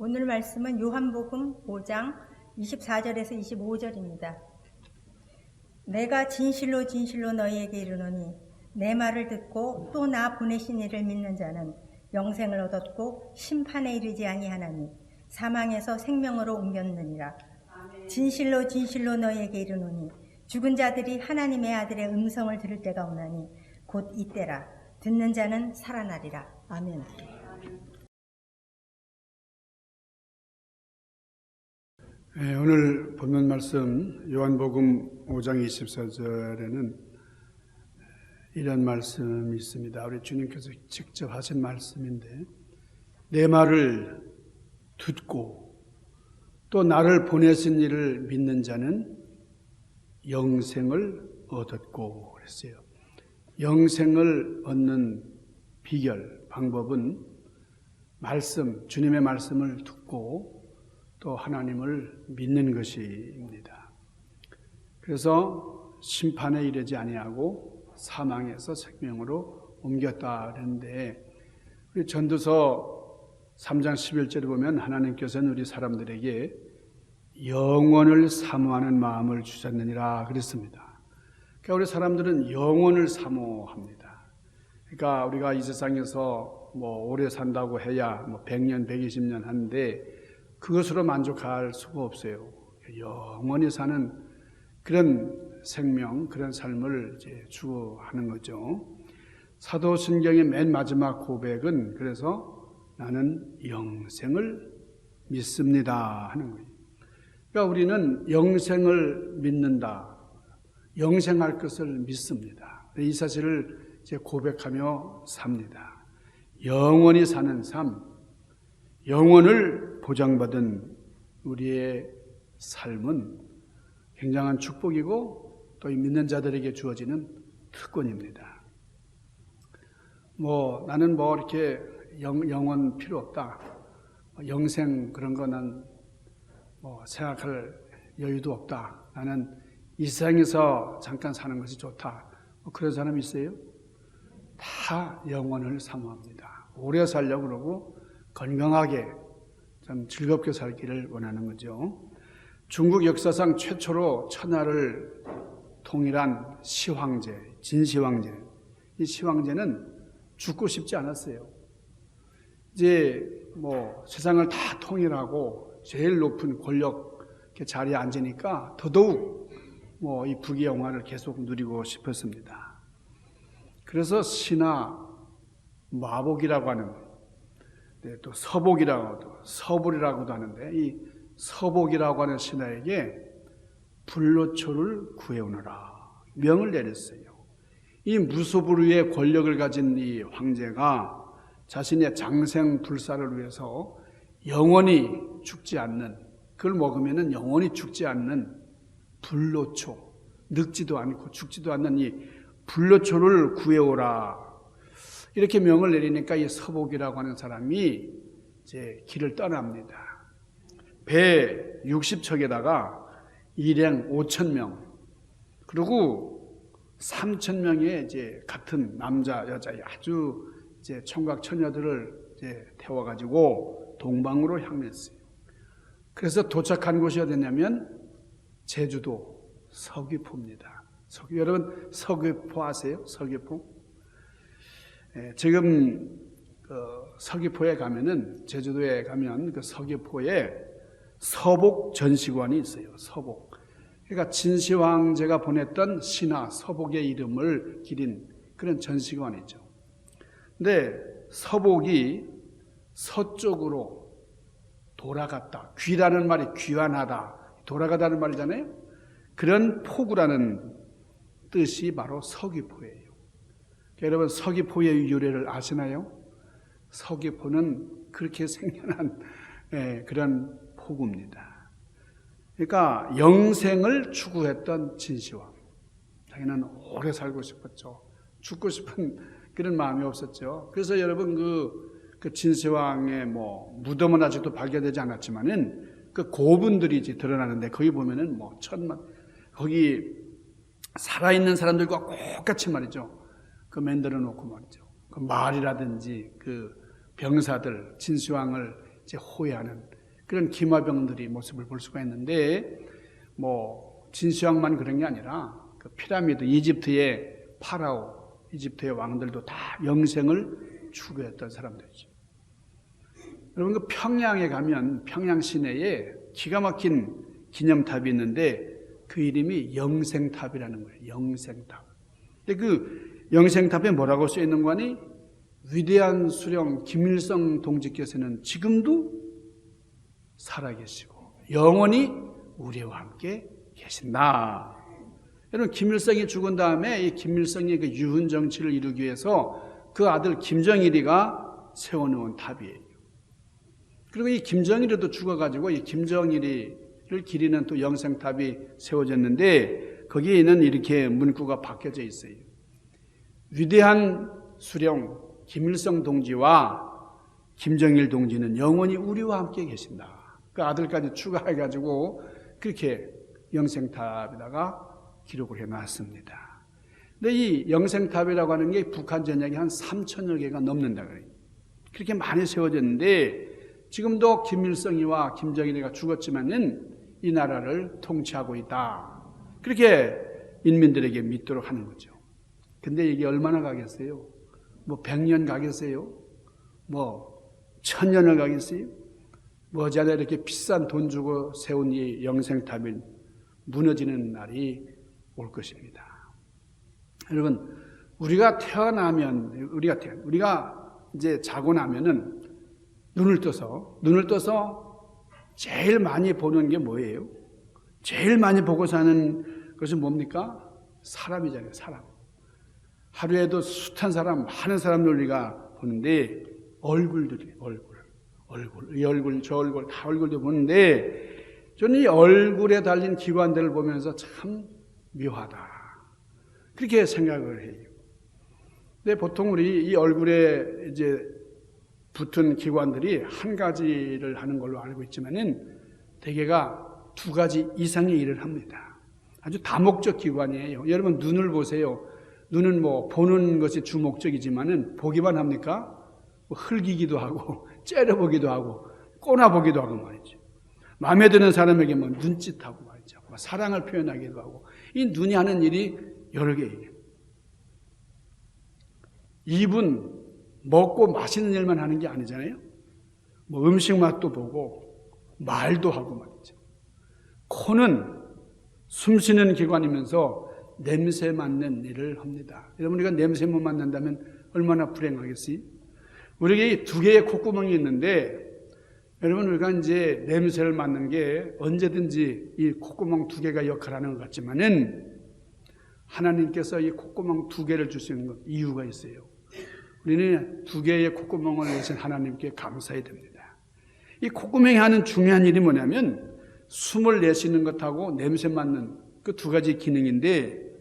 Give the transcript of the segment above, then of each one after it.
오늘 말씀은 요한복음 5장 24절에서 25절입니다. 내가 진실로 진실로 너희에게 이르노니 내 말을 듣고 또 나 보내신 이를 믿는 자는 영생을 얻었고 심판에 이르지 아니하나니 사망에서 생명으로 옮겼느니라. 진실로 진실로 너희에게 이르노니 죽은 자들이 하나님의 아들의 음성을 들을 때가 오나니 곧 이때라. 듣는 자는 살아나리라. 아멘. 오늘 본문 말씀 요한복음 5장 24절에는 이런 말씀이 있습니다. 우리 주님께서 직접 하신 말씀인데, 내 말을 듣고 또 나를 보내신 이를 믿는 자는 영생을 얻었고 그랬어요. 영생을 얻는 비결, 방법은 말씀, 주님의 말씀을 듣고 또 하나님을 믿는 것입니다. 그래서 심판에 이르지 아니하고 사망에서 생명으로 옮겼다 그랬는데, 우리 전도서 3장 11절에 보면 하나님께서는 우리 사람들에게 영원을 사모하는 마음을 주셨느니라 그랬습니다. 그러니까 우리 사람들은 영원을 사모합니다. 그러니까 우리가 이 세상에서 오래 산다고 해야 100년, 120년 하는데 그것으로 만족할 수가 없어요. 영원히 사는 그런 생명, 그런 삶을 이제 추구하는 거죠. 사도신경의 맨 마지막 고백은 그래서 나는 영생을 믿습니다 하는 거예요. 그러니까 우리는 영생을 믿는다, 영생할 것을 믿습니다. 이 사실을 이제 고백하며 삽니다. 영원히 사는 삶, 영원을 보장받은 우리의 삶은 굉장한 축복이고 또 이 믿는 자들에게 주어지는 특권입니다. 나는 이렇게 영원 필요 없다, 영생 그런 거는 생각할 여유도 없다, 나는 이 세상에서 잠깐 사는 것이 좋다, 그런 사람 있어요? 다 영원을 사모합니다. 오래 살려고 그러고 건강하게 참 즐겁게 살기를 원하는 거죠. 중국 역사상 최초로 천하를 통일한 시황제, 진시황제. 이 시황제는 죽고 싶지 않았어요. 이제 세상을 다 통일하고 제일 높은 권력 자리에 앉으니까 더더욱 이 부귀 영화를 계속 누리고 싶었습니다. 그래서 신하 마복이라고 하는, 또 서복이라고도, 서불이라고도 하는데, 이 서복이라고 하는 신하에게 불로초를 구해오너라 명을 내렸어요. 이 무소불위의 권력을 가진 이 황제가 자신의 장생불사를 위해서 영원히 죽지 않는, 그걸 먹으면 영원히 죽지 않는 불로초, 늙지도 않고 죽지도 않는 이 불로초를 구해오라 이렇게 명을 내리니까 이 서복이라고 하는 사람이 이제 길을 떠납니다. 배 60척에다가 일행 5,000명, 그리고 3,000명의 이제 같은 남자, 여자 아주 이제 총각 처녀들을 이제 태워가지고 동방으로 향했어요. 그래서 도착한 곳이 어디냐면 제주도 서귀포입니다. 여러분 서귀포 아세요? 서귀포? 지금 서귀포에 가면은, 제주도에 가면 그 서귀포에 서복 전시관이 있어요. 서복. 그러니까 진시황제가 보냈던 신하 서복의 이름을 기린 그런 전시관이죠. 근데 서복이 서쪽으로 돌아갔다. 귀라는 말이 귀환하다, 돌아가다는 말이잖아요. 그런 포구라는 뜻이 바로 서귀포예요. 여러분 서귀포의 유래를 아시나요? 서귀포는 그렇게 생겨난 그런 포구입니다. 그러니까 영생을 추구했던 진시황, 자기는 오래 살고 싶었죠. 죽고 싶은 그런 마음이 없었죠. 그래서 여러분 그 진시황의 무덤은 아직도 발견되지 않았지만은 그 고분들이 이제 드러나는데 거기 보면은 거기 살아있는 사람들과 똑같이 말이죠. 그 만들어 놓고 말이죠. 그 말이라든지 그 병사들, 진시황을 이제 호위하는 그런 기마병들이 모습을 볼 수가 있는데, 뭐 진시황만 그런 게 아니라 그 피라미드, 이집트의 파라오, 이집트의 왕들도 다 영생을 추구했던 사람들이죠. 여러분, 그 평양에 가면 평양 시내에 기가 막힌 기념탑이 있는데 그 이름이 영생탑이라는 거예요. 영생탑. 근데 그 영생탑에 뭐라고 써 있는 거니? 위대한 수령 김일성 동지께서는 지금도 살아계시고 영원히 우리와 함께 계신다. 여러분, 김일성이 죽은 다음에 이 김일성의 그 유훈 정치를 이루기 위해서 그 아들 김정일이가 세워놓은 탑이에요. 그리고 이 김정일이도 죽어가지고 이 김정일이를 기리는 또 영생탑이 세워졌는데 거기에는 이렇게 문구가 박혀져 있어요. 위대한 수령 김일성 동지와 김정일 동지는 영원히 우리와 함께 계신다. 그 아들까지 추가해가지고 그렇게 영생탑에다가 기록을 해놨습니다. 근데 이 영생탑이라고 하는 게 북한 전역에 한 3천여 개가 넘는다 그래요. 그렇게 많이 세워졌는데 지금도 김일성이와 김정일이가 죽었지만은 이 나라를 통치하고 있다. 그렇게 인민들에게 믿도록 하는 거죠. 근데 이게 얼마나 가겠어요? 뭐 100년 가겠어요? 뭐 1000년을 가겠어요? 머지않아 이렇게 비싼 돈 주고 세운 이 영생탑이 무너지는 날이 올 것입니다. 여러분, 우리가 태어나면, 우리가 이제 자고 나면은 눈을 떠서 제일 많이 보는 게 뭐예요? 제일 많이 보고 사는 것은 뭡니까? 사람이잖아요, 사람. 하루에도 숱한 사람, 많은 사람들 우리가 보는데, 얼굴들이, 이 얼굴, 저 얼굴, 다 얼굴도 보는데, 저는 이 얼굴에 달린 기관들을 보면서 참 묘하다. 그렇게 생각을 해요. 근데 보통 우리 이 얼굴에 이제 붙은 기관들이 한 가지를 하는 걸로 알고 있지만은 대개가 두 가지 이상의 일을 합니다. 아주 다목적 기관이에요. 여러분, 눈을 보세요. 눈은 뭐 보는 것이 주 목적이지만은 보기만 합니까? 뭐 흘기기도 하고 째려보기도 하고 꼬나보기도 하고 말이죠. 마음에 드는 사람에게 뭐 눈짓하고 말이죠. 뭐 사랑을 표현하기도 하고. 이 눈이 하는 일이 여러 개예요. 입은 먹고 마시는 일만 하는 게 아니잖아요. 뭐 음식 맛도 보고 말도 하고 말이죠. 코는 숨 쉬는 기관이면서 냄새 맡는 일을 합니다. 여러분, 우리가 냄새 못 맡는다면 얼마나 불행하겠어요? 우리에게 두 개의 콧구멍이 있는데, 여러분, 우리가 이제 냄새를 맡는 게 언제든지 이 콧구멍 두 개가 역할하는 것 같지만은 하나님께서 이 콧구멍 두 개를 주시는 것 이유가 있어요. 우리는 두 개의 콧구멍을 내신 하나님께 감사해야 됩니다. 이 콧구멍이 하는 중요한 일이 뭐냐면 숨을 내쉬는 것하고 냄새 맡는 그 두 가지 기능인데,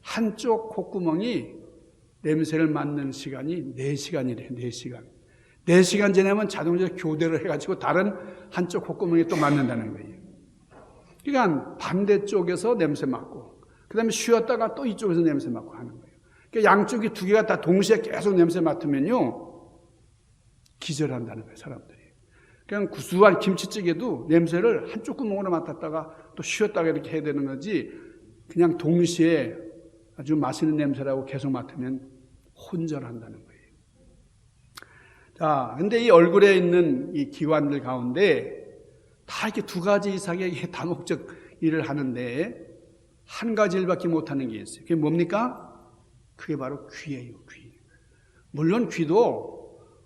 한쪽 콧구멍이 냄새를 맡는 시간이 4시간이래요. 4시간. 4시간 지나면 자동적으로 교대를 해가지고 다른 한쪽 콧구멍에 또 맡는다는 거예요. 그러니까 반대쪽에서 냄새 맡고, 그 다음에 쉬었다가 또 이쪽에서 냄새 맡고 하는 거예요. 그러니까 양쪽이 두 개가 다 동시에 계속 냄새 맡으면요, 기절한다는 거예요, 사람들이. 그냥 구수한 김치찌개도 냄새를 한쪽 구멍으로 맡았다가 또 쉬었다가 이렇게 해야 되는 거지, 그냥 동시에 아주 맛있는 냄새라고 계속 맡으면 혼절한다는 거예요. 자, 근데 이 얼굴에 있는 이 기관들 가운데 다 이렇게 두 가지 이상의 다목적 일을 하는데 한 가지 일밖에 못하는 게 있어요. 그게 뭡니까? 그게 바로 귀예요, 귀. 물론 귀도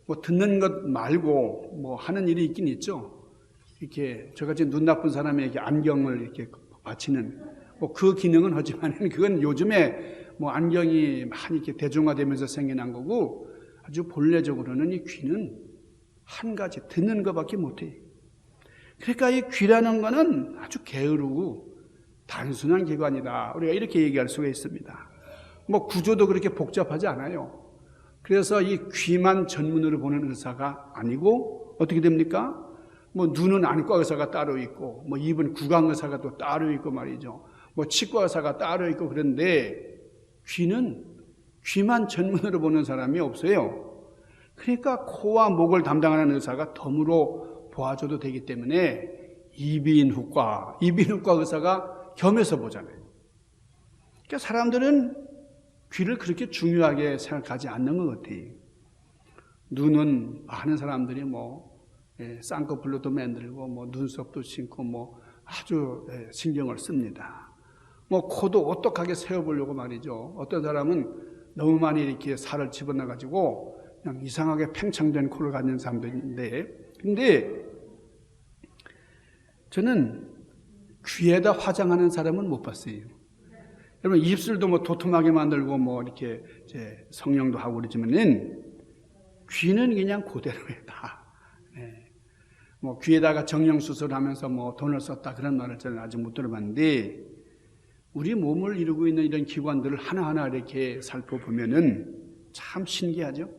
뭐 듣는 것 말고 뭐 하는 일이 있긴 있죠. 이렇게 저같이 눈 나쁜 사람에게 안경을 이렇게 바치는 뭐 그 기능은 하지만 그건 요즘에 뭐 안경이 많이 이렇게 대중화되면서 생겨난 거고, 아주 본래적으로는 이 귀는 한 가지 듣는 것밖에 못해요. 그러니까 이 귀라는 거는 아주 게으르고 단순한 기관이다. 우리가 이렇게 얘기할 수가 있습니다. 뭐 구조도 그렇게 복잡하지 않아요. 그래서 이 귀만 전문으로 보는 의사가 아니고 어떻게 됩니까? 뭐 눈은 안과 의사가 따로 있고, 뭐 입은 구강 의사가 또 따로 있고 말이죠. 뭐 치과 의사가 따로 있고, 그런데 귀는 귀만 전문으로 보는 사람이 없어요. 그러니까 코와 목을 담당하는 의사가 덤으로 보아줘도 되기 때문에 이비인후과 의사가 겸해서 보잖아요. 그러니까 사람들은 귀를 그렇게 중요하게 생각하지 않는 것 같아요. 눈은 많은 사람들이 쌍꺼풀로도 만들고 눈썹도 심고 아주 신경을 씁니다. 코도 오똑하게 세워보려고 말이죠. 어떤 사람은 너무 많이 이렇게 살을 집어넣어가지고 그냥 이상하게 팽창된 코를 가진 사람도 있는데, 근데 저는 귀에다 화장하는 사람은 못 봤어요. 여러분, 입술도 도톰하게 만들고 이렇게 성형도 하고 그러지만은 귀는 그냥 그대로예요, 다. 네. 귀에다가 정형수술하면서 돈을 썼다 그런 말을 저는 아직 못 들어봤는데, 우리 몸을 이루고 있는 이런 기관들을 하나하나 이렇게 살펴보면은 참 신기하죠?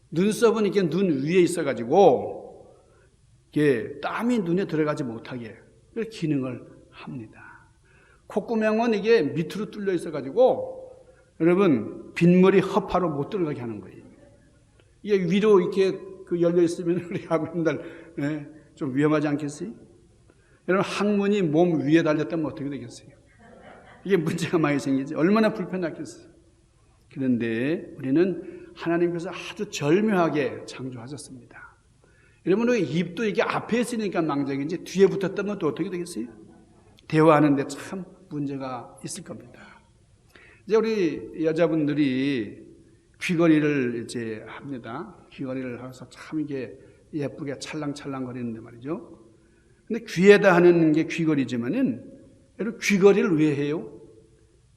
눈썹은 이렇게 눈 위에 있어가지고, 이게 땀이 눈에 들어가지 못하게 기능을 합니다. 콧구멍은 이게 밑으로 뚫려 있어가지고, 여러분, 빗물이 허파로 못 들어가게 하는 거예요. 이게 위로 이렇게 열려 있으면 우리가 맨날 좀 위험하지 않겠어요? 여러분, 항문이 몸 위에 달렸다면 어떻게 되겠어요? 이게 문제가 많이 생기지. 얼마나 불편하겠어요. 그런데 우리는 하나님께서 아주 절묘하게 창조하셨습니다. 여러분, 입도 이게 앞에 있으니까 망정이지 뒤에 붙었다면 또 어떻게 되겠어요? 대화하는데 참 문제가 있을 겁니다. 이제 우리 여자분들이 귀걸이를 이제 합니다. 귀걸이를 해서 참 이게 예쁘게 찰랑찰랑 거리는데 말이죠. 근데 귀에다 하는 게 귀걸이지만은, 여러분, 귀걸이를 왜 해요?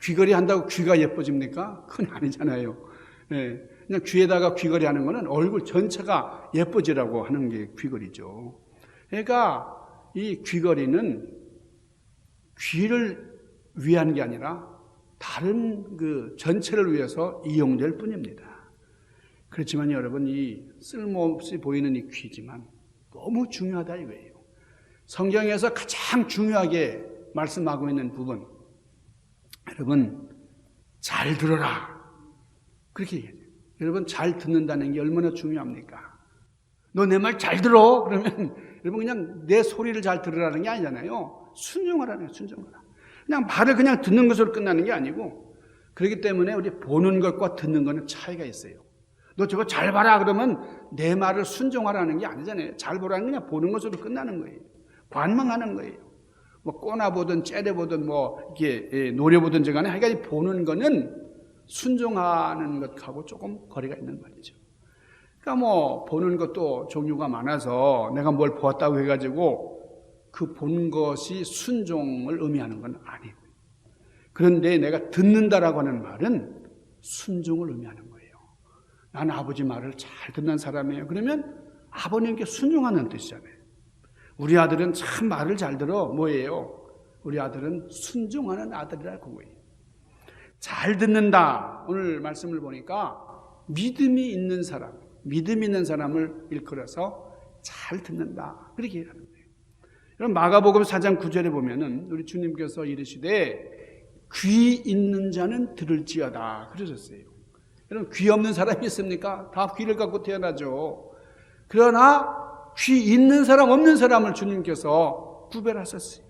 귀걸이 한다고 귀가 예뻐집니까? 그건 아니잖아요. 네. 그냥 귀에다가 귀걸이 하는 거는 얼굴 전체가 예뻐지라고 하는 게 귀걸이죠. 그러니까 이 귀걸이는 귀를 위한 게 아니라 다른 그 전체를 위해서 이용될 뿐입니다. 그렇지만 여러분, 이 쓸모없이 보이는 이 귀지만 너무 중요하다 이거예요. 성경에서 가장 중요하게 말씀하고 있는 부분, 여러분, 잘 들어라, 그렇게 얘기해요. 여러분, 잘 듣는다는 게 얼마나 중요합니까? 너 내 말 잘 들어? 그러면 여러분, 그냥 내 소리를 잘 들으라는 게 아니잖아요. 순종하라는 거예요. 순종하라. 그냥 말을 그냥 듣는 것으로 끝나는 게 아니고, 그렇기 때문에 우리 보는 것과 듣는 것은 차이가 있어요. 너 저거 잘 봐라 그러면 내 말을 순종하라는 게 아니잖아요. 잘 보라는 게 그냥 보는 것으로 끝나는 거예요. 관망하는 거예요. 꼬나보든 째려보든 이렇게 노려보든 간에 하여간 보는 거는 순종하는 것하고 조금 거리가 있는 말이죠. 그러니까 보는 것도 종류가 많아서 내가 뭘 보았다고 해가지고 그 본 것이 순종을 의미하는 건 아니에요. 그런데 내가 듣는다라고 하는 말은 순종을 의미하는 거예요. 나는 아버지 말을 잘 듣는 사람이에요. 그러면 아버님께 순종하는 뜻이잖아요. 우리 아들은 참 말을 잘 들어. 뭐예요? 우리 아들은 순종하는 아들이라고 그거예요. 잘 듣는다. 오늘 말씀을 보니까 믿음이 있는 사람, 믿음 있는 사람을 일컬어서 잘 듣는다. 그렇게 얘기하는 거예요. 여러분, 마가복음 4장 9절에 보면은 우리 주님께서 이르시되 귀 있는 자는 들을지어다 그러셨어요. 여러분, 귀 없는 사람이 있습니까? 다 귀를 갖고 태어나죠. 그러나 귀 있는 사람 없는 사람을 주님께서 구별하셨어요.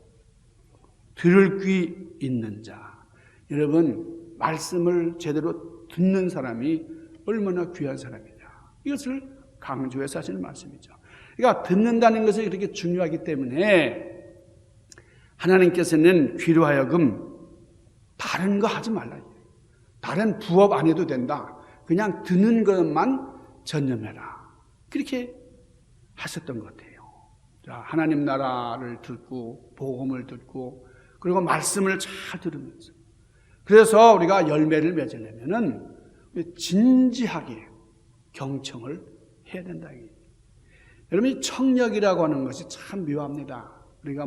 들을 귀 있는 자. 여러분, 말씀을 제대로 듣는 사람이 얼마나 귀한 사람이냐. 이것을 강조해서 하시는 말씀이죠. 그러니까 듣는다는 것이 그렇게 중요하기 때문에 하나님께서는 귀로 하여금 다른 거 하지 말라. 다른 부업 안 해도 된다. 그냥 듣는 것만 전념해라. 그렇게 하셨던 것 같아요. 자, 하나님 나라를 듣고 복음을 듣고 그리고 말씀을 잘 들으면서, 그래서 우리가 열매를 맺으려면은 진지하게 경청을 해야 된다. 여러분, 이 청력이라고 하는 것이 참 묘합니다. 우리가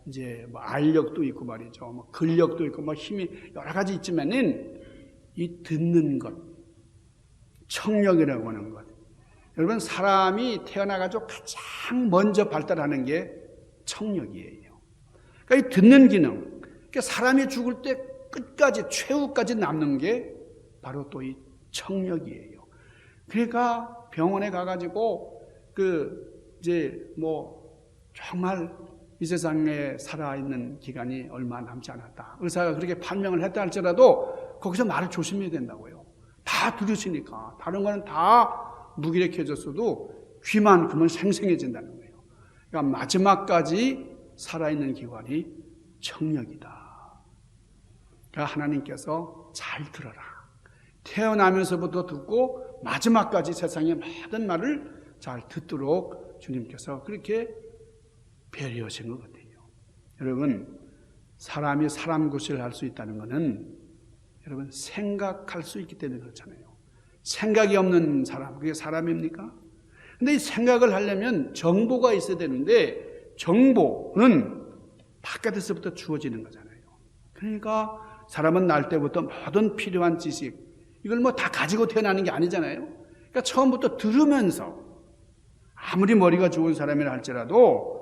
이제 알력도 있고 말이죠. 근력도 있고 힘이 여러 가지 있지만은 이 듣는 것, 청력이라고 하는 것. 여러분, 사람이 태어나가지고 가장 먼저 발달하는 게 청력이에요. 그러니까 이 듣는 기능, 그러니까 사람이 죽을 때 끝까지, 최후까지 남는 게 바로 또 이 청력이에요. 그러니까 병원에 가가지고 이제 정말 이 세상에 살아있는 기간이 얼마 남지 않았다. 의사가 그렇게 판명을 했다 할지라도 거기서 말을 조심해야 된다고요. 다 들으시니까. 다른 거는 다 무기력해졌어도 귀만큼은 생생해진다는 거예요. 그러니까 마지막까지 살아있는 기관이 청력이다. 그러니까 하나님께서 잘 들어라. 태어나면서부터 듣고 마지막까지 세상의 모든 말을 잘 듣도록 주님께서 그렇게 배려하신 것 같아요. 여러분, 사람이 사람 구실을 할 수 있다는 것은 여러분 생각할 수 있기 때문에 그렇잖아요. 생각이 없는 사람, 그게 사람입니까? 근데 이 생각을 하려면 정보가 있어야 되는데 정보는 바깥에서부터 주어지는 거잖아요. 그러니까 사람은 날 때부터 모든 필요한 지식, 이걸 다 가지고 태어나는 게 아니잖아요. 그러니까 처음부터 들으면서 아무리 머리가 좋은 사람이라 할지라도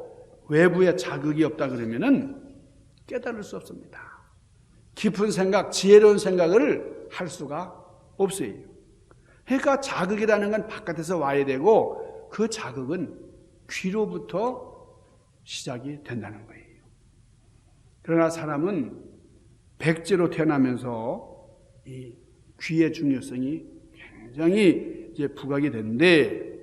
외부에 자극이 없다 그러면은 깨달을 수 없습니다. 깊은 생각, 지혜로운 생각을 할 수가 없어요. 그러니까 자극이라는 건 바깥에서 와야 되고 그 자극은 귀로부터 시작이 된다는 거예요. 그러나 사람은 백제로 태어나면서 이 귀의 중요성이 굉장히 이제 부각이 되는데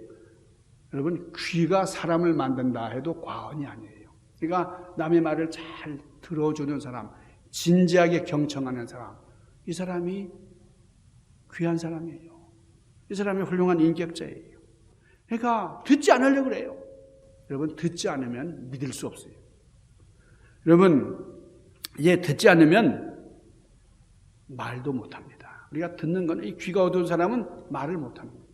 여러분 귀가 사람을 만든다 해도 과언이 아니에요. 그러니까 남의 말을 잘 들어주는 사람, 진지하게 경청하는 사람, 이 사람이 귀한 사람이에요. 이 사람이 훌륭한 인격자예요. 그러니까 듣지 않으려고 그래요. 여러분 듣지 않으면 믿을 수 없어요. 여러분 듣지 않으면 말도 못합니다. 우리가 듣는 건 이 귀가 어두운 사람은 말을 못합니다.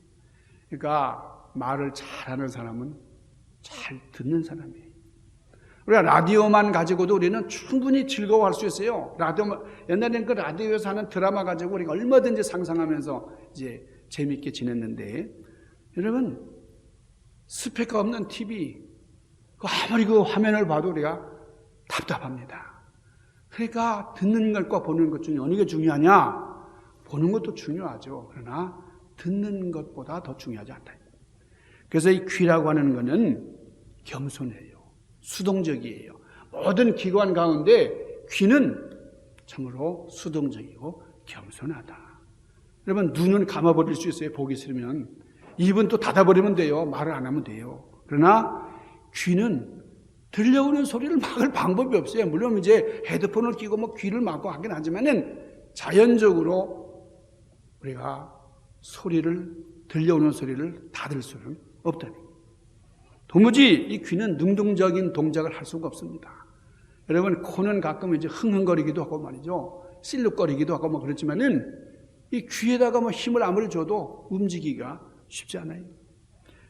그러니까 말을 잘하는 사람은 잘 듣는 사람이에요. 우리가 라디오만 가지고도 우리는 충분히 즐거워할 수 있어요. 옛날에는 그 라디오에서 하는 드라마 가지고 우리가 얼마든지 상상하면서 이제 재밌게 지냈는데 여러분 스피커 없는 TV 아무리 그 화면을 봐도 우리가 답답합니다. 그러니까 듣는 것과 보는 것 중에 어느 게 중요하냐? 보는 것도 중요하죠. 그러나 듣는 것보다 더 중요하지 않다. 그래서 이 귀라고 하는 것은 겸손해요. 수동적이에요. 모든 기관 가운데 귀는 참으로 수동적이고 겸손하다. 여러분 눈은 감아버릴 수 있어요. 보기 싫으면. 입은 또 닫아버리면 돼요. 말을 안 하면 돼요. 그러나 귀는 들려오는 소리를 막을 방법이 없어요. 물론 이제 헤드폰을 끼고 귀를 막고 하긴 하지만은 자연적으로 우리가 들려오는 소리를 닫을 수는 없다는 거예요. 도무지 이 귀는 능동적인 동작을 할 수가 없습니다. 여러분 코는 가끔 이제 흥흥거리기도 하고 말이죠. 실룩거리기도 하고 그렇지만은 이 귀에다가 힘을 아무리 줘도 움직이기가 쉽지 않아요.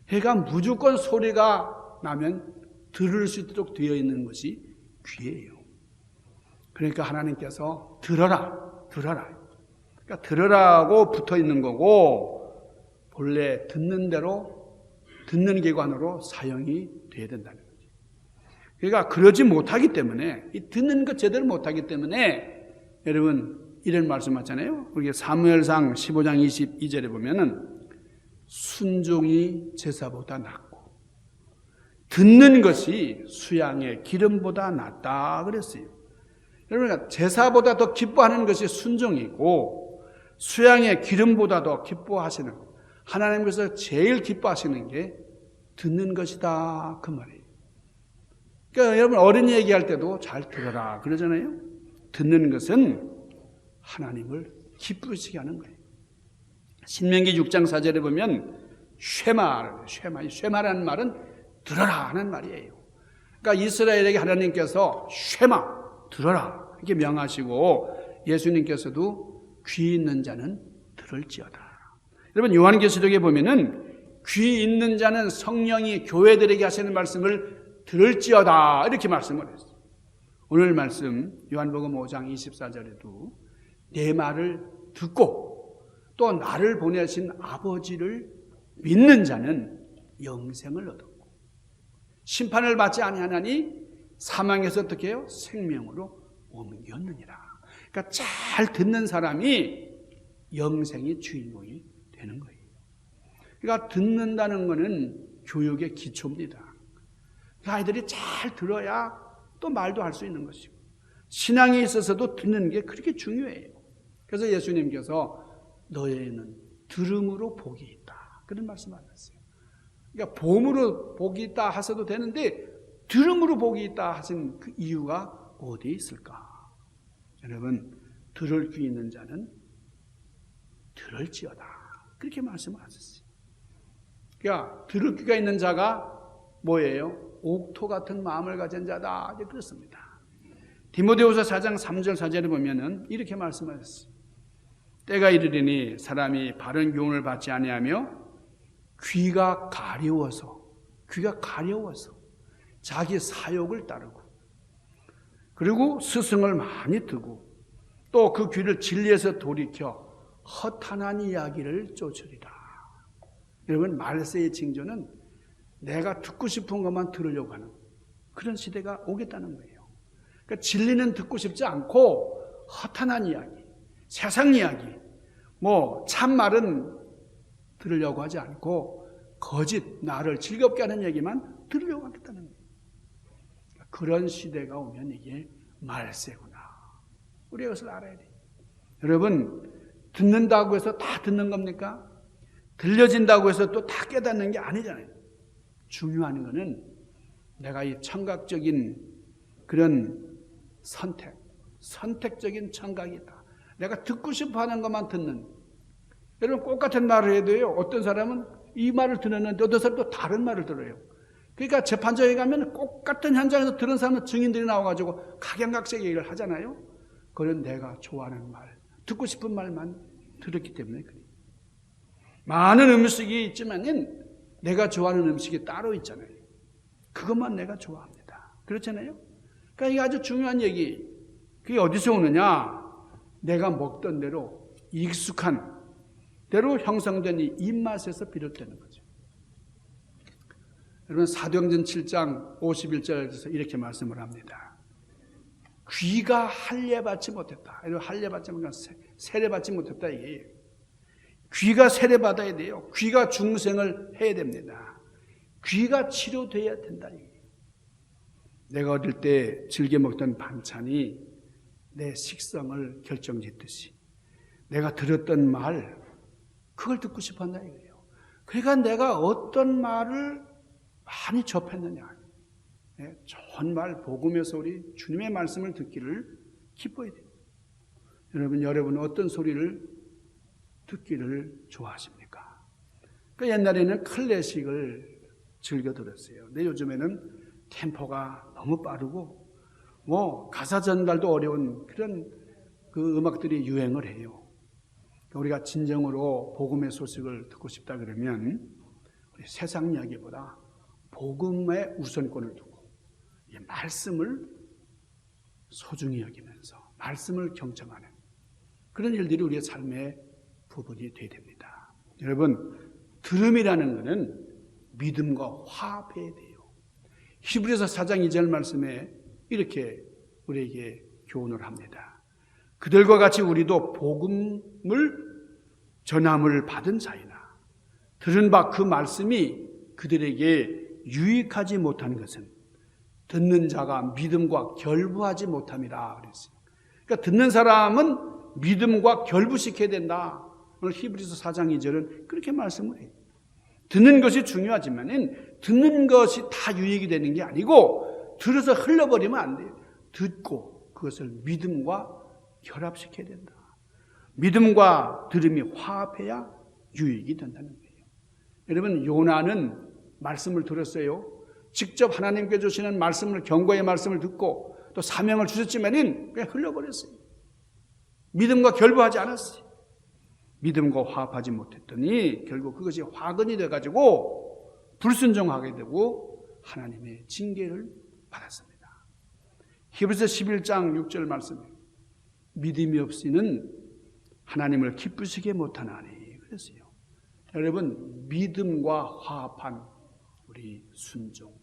그러니까 무조건 소리가 나면 들을 수 있도록 되어 있는 것이 귀예요. 그러니까 하나님께서 들어라. 그러니까 들으라고 붙어 있는 거고 본래 듣는 대로 듣는 기관으로 사용이 돼야 된다는 거죠. 그러니까 그러지 못하기 때문에 이 듣는 것 제대로 못하기 때문에 여러분 이런 말씀하잖아요. 우리 사무엘상 15장 22절에 보면은 순종이 제사보다 낫고 듣는 것이 수양의 기름보다 낫다 그랬어요. 여러분 제사보다 더 기뻐하는 것이 순종이고 수양의 기름보다 더 기뻐하시는 하나님께서 제일 기뻐하시는 게 듣는 것이다 그 말이에요. 그러니까 여러분 어린이 얘기할 때도 잘 들어라 그러잖아요. 듣는 것은 하나님을 기쁘시게 하는 거예요. 신명기 6장 4절에 보면 쉐마라는 말은 들어라 하는 말이에요. 그러니까 이스라엘에게 하나님께서 쉐마 들어라 이렇게 명하시고 예수님께서도 귀 있는 자는 들을지어다. 여러분 요한계시록에 보면은 귀 있는 자는 성령이 교회들에게 하시는 말씀을 들을지어다 이렇게 말씀을 했어요. 오늘 말씀 요한복음 5장 24절에도 내 말을 듣고 또 나를 보내신 아버지를 믿는 자는 영생을 얻었고 심판을 받지 아니하나니 사망에서 어떻게 해요? 생명으로 옮겼느니라. 그러니까 잘 듣는 사람이 영생의 주인공이 되는 거예요. 그러니까 듣는다는 것은 교육의 기초입니다. 아이들이 잘 들어야 또 말도 할 수 있는 것이고 신앙에 있어서도 듣는 게 그렇게 중요해요. 그래서 예수님께서 너희는 들음으로 복이 있다 그런 말씀하셨어요. 그러니까 봄으로 복이 있다 하셔도 되는데 들음으로 복이 있다 하신 그 이유가 어디에 있을까? 여러분, 들을 귀 있는 자는 들을지어다 그렇게 말씀하셨어요. 그러니까 들을 귀가 있는 자가 뭐예요? 옥토 같은 마음을 가진 자다 이제 그렇습니다. 디모데후서 4장 3절 4절에 보면은 이렇게 말씀하셨어요. 때가 이르리니 사람이 바른 교훈을 받지 아니하며 귀가 가려워서 자기 사욕을 따르고 그리고 스승을 많이 두고 또 그 귀를 진리에서 돌이켜 허탄한 이야기를 쫓으리라. 여러분, 말세의 징조는 내가 듣고 싶은 것만 들으려고 하는 그런 시대가 오겠다는 거예요. 그러니까 진리는 듣고 싶지 않고 허탄한 이야기, 세상 이야기, 참말은 들으려고 하지 않고 거짓, 나를 즐겁게 하는 얘기만 들으려고 하겠다는 거예요. 그런 시대가 오면 이게 말세구나. 우리가 이것을 알아야 돼요. 여러분, 듣는다고 해서 다 듣는 겁니까? 들려진다고 해서 또 다 깨닫는 게 아니잖아요. 중요한 거는 내가 이 청각적인 그런 선택적인 청각이 있다. 내가 듣고 싶어 하는 것만 듣는. 여러분, 똑같은 말을 해도요, 어떤 사람은 이 말을 듣는데 어떤 사람은 또 다른 말을 들어요. 그러니까 재판정에 가면 똑같은 현장에서 들은 사람은 증인들이 나와가지고 각양각색 얘기를 하잖아요. 그건 내가 좋아하는 말, 듣고 싶은 말만 들었기 때문에 그래요. 많은 음식이 있지만은 내가 좋아하는 음식이 따로 있잖아요. 그것만 내가 좋아합니다. 그렇잖아요. 그러니까 이게 아주 중요한 얘기. 그게 어디서 오느냐? 내가 먹던 대로 익숙한 대로 형성된 이 입맛에서 비롯되는 거죠. 여러분, 사도행전 7장 51절에서 이렇게 말씀을 합니다. 귀가 할례받지 못했다. 할례받지 못했다. 세례받지 못했다 이게요. 귀가 세례받아야 돼요. 귀가 중생을 해야 됩니다. 귀가 치료돼야 된다 이게요. 내가 어릴 때 즐겨 먹던 반찬이 내 식성을 결정짓듯이 내가 들었던 말 그걸 듣고 싶었나 이거예요. 그러니까 내가 어떤 말을 많이 접했느냐. 좋은 말, 복음의 소리, 주님의 말씀을 듣기를 기뻐야 돼요. 여러분 어떤 소리를 듣기를 좋아하십니까? 그러니까 옛날에는 클래식을 즐겨 들었어요. 근데 요즘에는 템포가 너무 빠르고 가사 전달도 어려운 그런 그 음악들이 유행을 해요. 우리가 진정으로 복음의 소식을 듣고 싶다 그러면 우리 세상 이야기보다 복음의 우선권을 두고 이 말씀을 소중히 여기면서 말씀을 경청하는 그런 일들이 우리의 삶의 부분이 되어야 됩니다. 여러분, 들음이라는 것은 믿음과 화합해야 돼요. 히브리서 4장 2절 말씀에 이렇게 우리에게 교훈을 합니다. 그들과 같이 우리도 복음을 전함을 받은 자이나 들은 바 그 말씀이 그들에게 유익하지 못한 것은 듣는 자가 믿음과 결부하지 못함이라 그랬어요. 그러니까 듣는 사람은 믿음과 결부시켜야 된다. 오늘 히브리서 4장 2절은 그렇게 말씀을 해요. 듣는 것이 중요하지만 듣는 것이 다 유익이 되는 게 아니고 들어서 흘러버리면 안 돼요. 듣고 그것을 믿음과 결합시켜야 된다. 믿음과 들음이 화합해야 유익이 된다는 거예요. 여러분, 요나는 말씀을 들었어요. 직접 하나님께 주시는 말씀을, 경고의 말씀을 듣고 또 사명을 주셨지만은 그냥 흘려버렸어요. 믿음과 결부하지 않았어요. 믿음과 화합하지 못했더니 결국 그것이 화근이 돼가지고 불순종하게 되고 하나님의 징계를 받았습니다. 히브리서 11장 6절 말씀에 믿음이 없이는 하나님을 기쁘시게 못하나니 그랬어요. 여러분, 믿음과 화합한 우리 순종,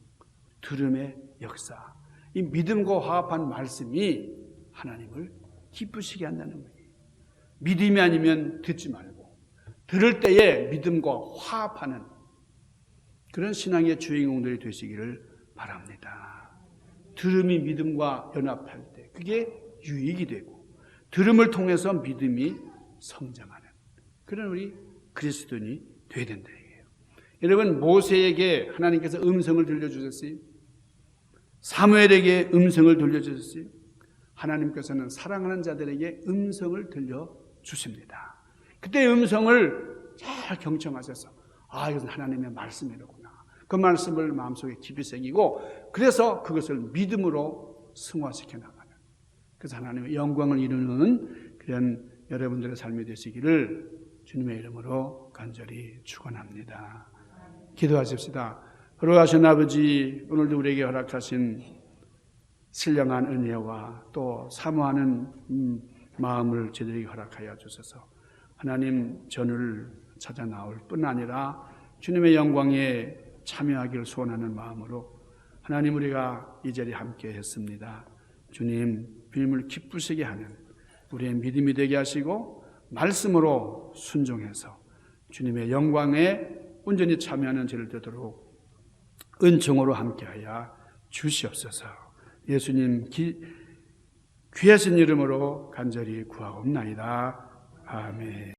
들음의 역사, 이 믿음과 화합한 말씀이 하나님을 기쁘시게 한다는 거예요. 믿음이 아니면 듣지 말고 들을 때에 믿음과 화합하는 그런 신앙의 주인공들이 되시기를 바랍니다. 들음이 믿음과 연합할 때 그게 유익이 되고 들음을 통해서 믿음이 성장하는 그런 우리 그리스도인이 되어야 된다 얘기예요. 여러분, 모세에게 하나님께서 음성을 들려주셨어요. 사무엘에게 음성을 들려주셨어요. 하나님께서는 사랑하는 자들에게 음성을 들려주십니다. 그때 음성을 잘 경청하셔서 이것은 하나님의 말씀이로구나. 그 말씀을 마음속에 깊이 새기고 그래서 그것을 믿음으로 승화시켜 나가는, 그래서 하나님의 영광을 이루는 그런 여러분들의 삶이 되시기를 주님의 이름으로 간절히 축원합니다. 기도하십시다. 거룩하신 아버지, 오늘도 우리에게 허락하신 신령한 은혜와 또 사모하는 마음을 저희들에게 허락하여 주셔서 하나님 전을 찾아 나올 뿐 아니라 주님의 영광에 참여하기를 소원하는 마음으로 하나님, 우리가 이 자리에 함께 했습니다. 주님, 주님을 기쁘시게 하는 우리의 믿음이 되게 하시고 말씀으로 순종해서 주님의 영광에 온전히 참여하는 저를 되도록 은총으로 함께하여 주시옵소서. 예수님 귀하신 이름으로 간절히 구하옵나이다. 아멘.